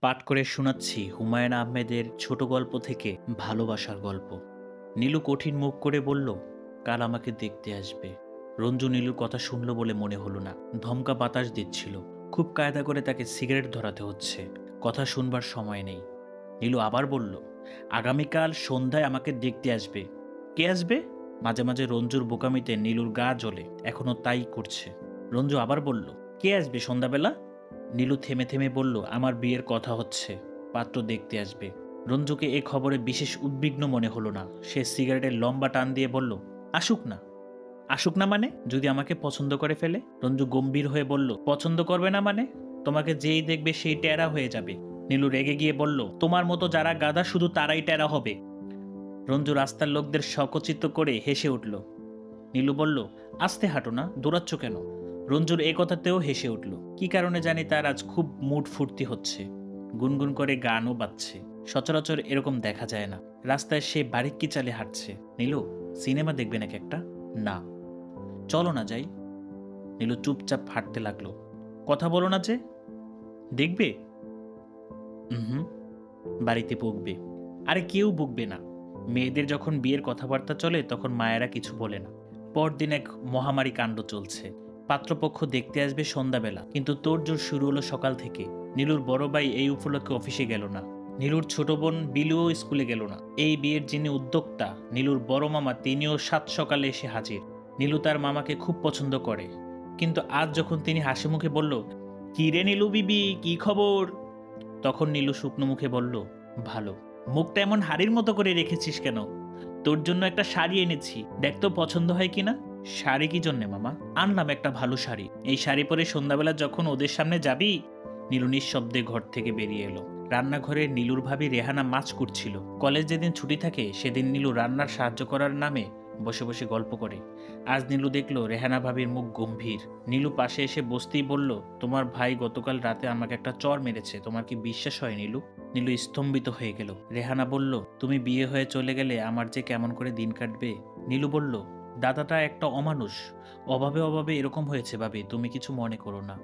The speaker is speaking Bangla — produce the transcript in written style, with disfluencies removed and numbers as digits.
পাঠ করে শোনাচ্ছি হুমায়ুন আহমেদের ছোট গল্প থেকে ভালোবাসার গল্প। নীলু কঠিন মুখ করে বলল, কাল আমাকে দেখতে আসবে। রঞ্জু নীলুর কথা শুনলো বলে মনে হলো না। ধমকা বাতাস দিচ্ছিল। খুব কায়দা করে তাকে সিগারেট ধরাতে হচ্ছে। কথা শুনবার সময় নেই। নীলু আবার বলল, আগামীকাল সন্ধ্যায় আমাকে দেখতে আসবে। কে আসবে? মাঝে মাঝে রঞ্জুর বোকামিতে নীলুর গা জ্বলে। এখনো তাই করছে। রঞ্জু আবার বলল, কে আসবে সন্ধ্যাবেলা? নীলু থেমে থেমে বলল, আমার বিয়ের কথা হচ্ছে, পাত্র দেখতে আসবে। রঞ্জুকে এ খবরে বিশেষ উদ্বিগ্ন মনে হলো না। সে সিগারেটের লম্বা টান দিয়ে বলল, আসুক না। আসুক না মানে? যদি আমাকে পছন্দ করে ফেলে? রঞ্জু গম্ভীর হয়ে বলল, পছন্দ করবে না মানে? তোমাকে যেই দেখবে সেই টেরা হয়ে যাবে। নীলু রেগে গিয়ে বলল, তোমার মতো যারা গাধা শুধু তারাই টেরা হবে। রঞ্জু রাস্তার লোকদের শকচিত করে হেসে উঠল। নীলু বলল, আস্তে হাঁটো না, দৌড়াচ্ছ কেন? রঞ্জুর এ কথাতেও হেসে উঠল। কি কারণে জানি তার আজ খুব মুড ফুর্তি হচ্ছে। গুনগুন করে গানও বাজছে। সচরাচর এরকম দেখা যায় না। রাস্তায় সে বারিক্কি চালে হাঁটছে। নীলু, সিনেমা দেখবে নাকি একটা? না। চলো না যাই। নীলু চুপচাপ হাঁটতে লাগলো। কথা বলো না যে? দেখবে? হুম। বাড়িতে বকবে। আরে কেউ বকবে না। মেয়েদের যখন বিয়ের কথাবার্তা চলে তখন মায়েরা কিছু বলে না। পরদিন এক মহামারী কাণ্ড চলছে। পাত্রপক্ষ দেখতে আসবে সন্ধ্যাবেলা, কিন্তু তোড়জোড় শুরু হলো সকাল থেকে। নীলুর বড় ভাই এই উপলক্ষে অফিসে গেল না। নীলুর ছোট বোন বিলুও স্কুলে গেল না। এই বিয়ের যিনি উদ্যোক্তা, নীলুর বড় মামা, তিনিও সাত সকালে এসে হাজির। নীলু তার মামাকে খুব পছন্দ করে, কিন্তু আজ যখন তিনি হাসি মুখে বলল, কি রে নীলু বিবি, কি খবর, তখন নীলু শুকনো মুখে বলল, ভালো। মুখটা এমন হাড়ির মতো করে রেখেছিস কেন? তোর জন্য একটা শাড়ি এনেছি, দেখ তো পছন্দ হয় কিনা। শাড়ি কি জন্যে মামা? আনলাম একটা ভালো শাড়ি। এই শাড়ি পরে সন্ধ্যাবেলা যখন ওদের সামনে যাবি। নীলু নিঃশব্দে ঘর থেকে বেরিয়ে এলো। রান্নাঘরে নীলুর ভাবি রেহানা মাছ কুটছিল। কলেজ যেদিন ছুটি থাকে সেদিন নীলু রান্নার সাহায্য করার নামে বসে বসে গল্প করে। আজ নীলু দেখলো রেহানা ভাবির মুখ গম্ভীর। নীলু পাশে এসে বসতেই বলল, তোমার ভাই গতকাল রাতে আমাকে একটা চর মেরেছে, তোমার কি বিশ্বাস হয় নীলু? নীলু স্তম্ভিত হয়ে গেল। রেহানা বলল, তুমি বিয়ে হয়ে চলে গেলে আমার যে কেমন করে দিন কাটবে। নীলু বলল, দাদাটা একটা অমানুষ। অভাবে অভাবে এরকম হয়েছে ভাবি, তুমি কিছু মনে করো না।